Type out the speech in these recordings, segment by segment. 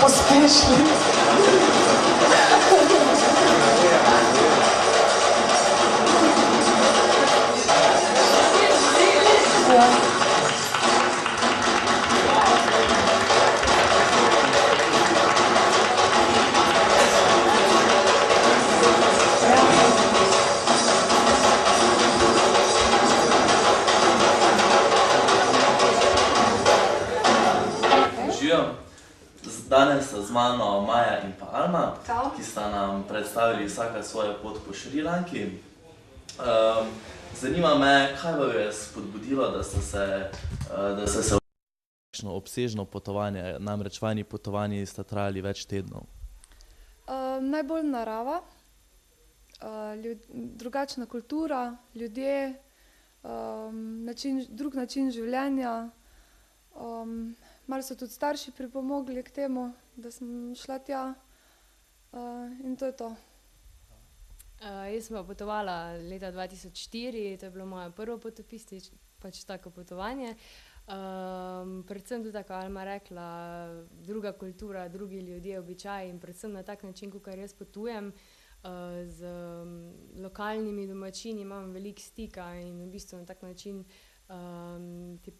uspešni. Danes sta z mano Maja in pa Alma, ki sta nam predstavili vsaka svojo pot po Šrilanki. Zanima me, kaj vam je spodbudilo, da ste se odločili obsežno potovanje, namreč vajini potovanji sta trajali več tednov. Najbolj narava, drugačna kultura, ljudje, drug način življenja. Malo so tudi starši pripomogli k temu, da sem šla tja, in to je to. Jaz sem pa potovala leta 2004, to je bilo moje prvo potopistič, pač tako potovanje. Predvsem tudi, tako Alma rekla, druga kultura, drugi ljudje, običaji in predvsem na tak način, kakor jaz potujem, z lokalnimi domačini imam veliko stika in v bistvu na tak način ti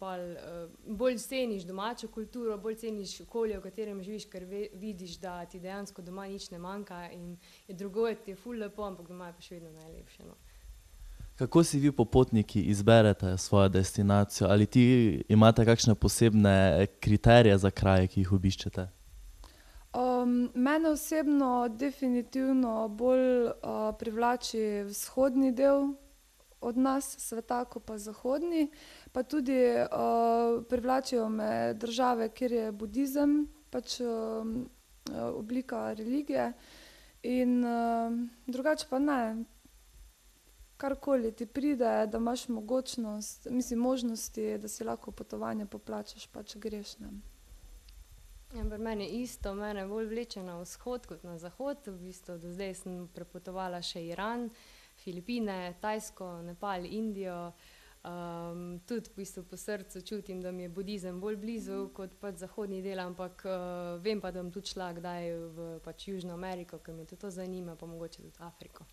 bolj ceniš domačo kulturo, bolj ceniš okolje, v katerem živiš, ker vidiš, da ti dejansko doma nič ne manjka in drugod ti je ful lepo, ampak doma je pa še vedno najlepše. Kako si vi popotniki izberete svojo destinacijo? Ali ti imate kakšne posebne kriterije za kraje, ki jih obiščete? Mene osebno definitivno bolj privlači vzhodni del od nas, sveta, ko pa zahodni, pa tudi privlačijo me države, kjer je budizem, pač oblika religije in drugače pa ne. Karkoli ti pride, da imaš možnosti, da si lahko potovanje poplačaš, pač greš, ne. Ja, pri meni isto, mene bolj vleče na vzhod kot na zahod, v bistvu do zdaj sem prepotovala še Iran, Filipine, Tajsko, Nepal, Indijo. Tudi v bistvu po srcu čutim, da mi je budizem bolj blizu kot pač zahodni del, ampak vem pa, da bom tudi šla kdaj v pač Južno Ameriko, ker me tudi to zanima, pa mogoče tudi Afriko.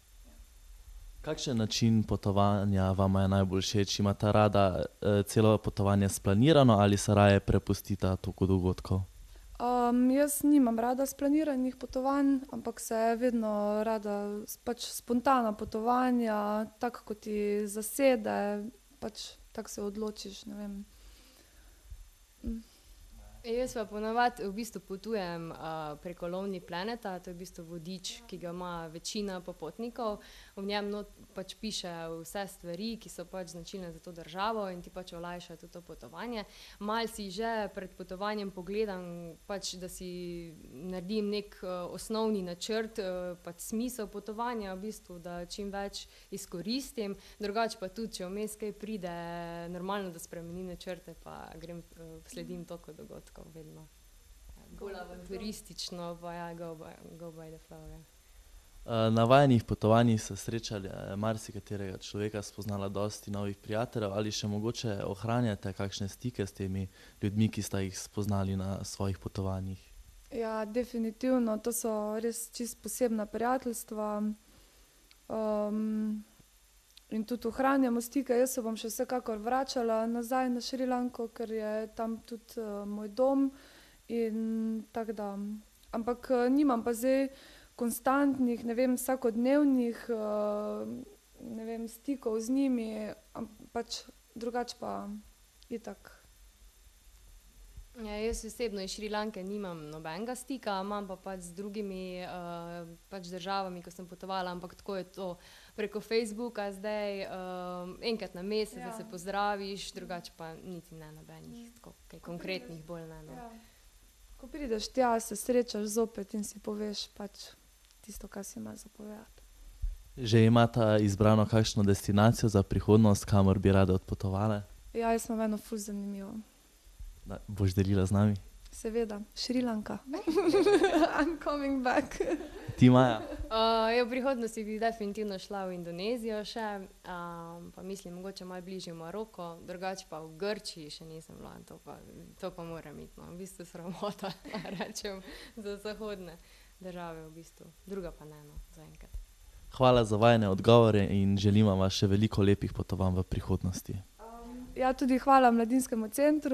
Kakšen način potovanja vama je najbolj všeč? Imate rada celo potovanje splanirano ali se raje prepustite toku dogodkov? Jaz nimam rada splaniranih potovanj, ampak se vedno rada pač spontana potovanja, tako kot ti zasede, pač tako se odločiš, ne vem. Jaz pa ponavadi v bistvu potujem preko Lonely Planeta, to je v bistvu vodič, ki ga ima večina popotnikov. V njem pač piše vse stvari, ki so pač značilne za to državo in ti pač olajšajo tudi to potovanje. Malo si že pred potovanjem pogledam, pač da si naredim nek osnovni načrt, pač smisel potovanja v bistvu, da čim več izkoristim. Drugače pa tudi, če vmes kaj pride, normalno, da spremenim načrte pa sledim toku dogodkov. Vedno. Bolj avanturistično, pa ja, go by the flow, ja. Na vajinih potovanjih ste srečali marsikaterega človeka, spoznala dosti novih prijateljev ali še mogoče ohranjate kakšne stike s temi ljudmi, ki sta jih spoznali na svojih potovanjih? Ja, definitivno, to so res čisto posebna prijateljstva. In tudi ohranjamo stike, jaz se bom še vsekakor vračala nazaj na Šrilanko, ker je tam tudi moj dom in tako da. Ampak nimam pa zdaj konstantnih, ne vem, vsakodnevnih, ne vem, stikov z njimi, pač drugače pa itak. Ja, jaz osebno iz Šrilanke nimam nobenega stika, imam pa pač z drugimi pač državami, ko sem potovala, ampak tako je to preko Facebooka zdaj, enkrat na mesec, da se pozdraviš, drugače pa niti ne nobenih, tako kaj konkretnih bolj ne, no. Ko prideš tja, se srečaš zopet in si poveš pač tisto, kar si imaš za povedati. Že imate izbrano kakšno destinacijo za prihodnost, kamor bi rade odpotovale? Ja, jaz imam eno ful zanimivo. Boš delila z nami? Seveda, Šrilanka. I'm coming back. Ti, Maja? Ja, v prihodnosti bi definitivno šla v Indonezijo še, pa mislim, mogoče malo bližje v Maroko, drugače pa v Grčiji še nisem bila, to pa moram iti, no. V bistvu sramota, rečem, za zahodne države v bistvu, druga pa ne, no, zaenkrat. Hvala za vajine odgovore in želimo vam še veliko lepih potovanj v prihodnosti. Ja, tudi hvala Mladinskemu centru.